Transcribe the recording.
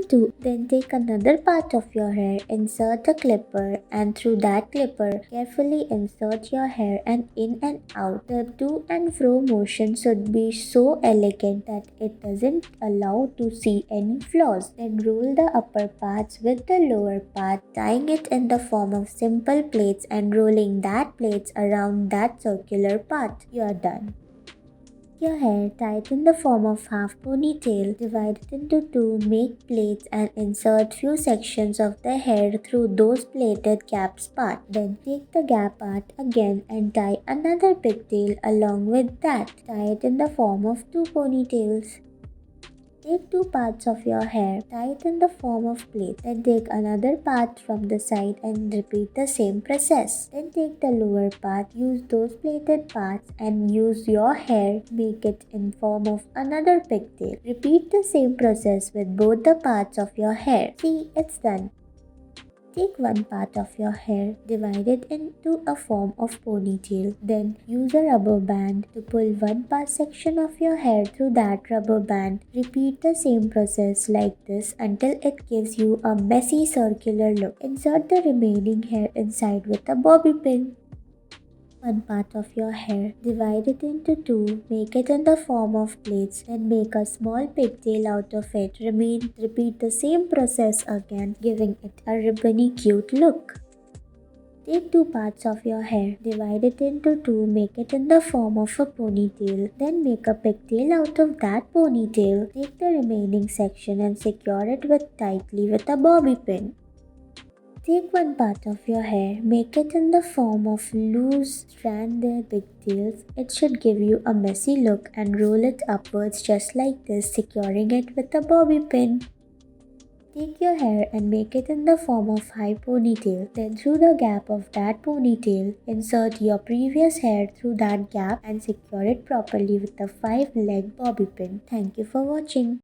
2. Then take another part of your hair, insert a clipper, and through that clipper, carefully insert your hair and in and out. The to and fro motion should be so elegant that it doesn't allow to see any flaws. Then roll the upper parts with the lower part, tying it in the form of simple plaits and rolling that plaits around that circular part. You are done. Your hair tied in the form of half ponytail, divide it into two, make plaits and insert few sections of the hair through those plaited gaps part. Then take the gap part again and tie another pigtail along with that. Tie it in the form of two ponytails. Take two parts of your hair, tie it in the form of plait. Then take another part from the side and repeat the same process. Then take the lower part, use those plaited parts and use your hair, make it in form of another pigtail. Repeat the same process with both the parts of your hair. See, it's done. Take one part of your hair, divide it into a form of ponytail. Then use a rubber band to pull one part section of your hair through that rubber band. Repeat the same process like this until it gives you a messy circular look. Insert the remaining hair inside with a bobby pin. One part of your hair, divide it into two, make it in the form of plaits, then make a small pigtail out of it. Repeat the same process again, giving it a ribbony cute look. Take two parts of your hair, divide it into two, make it in the form of a ponytail, then make a pigtail out of that ponytail. Take the remaining section and secure it tightly with a bobby pin. Take one part of your hair, make it in the form of loose stranded pigtails. It should give you a messy look and roll it upwards just like this, securing it with a bobby pin. Take your hair and make it in the form of high ponytail. Then through the gap of that ponytail, insert your previous hair through that gap and secure it properly with a 5-leg bobby pin. Thank you for watching.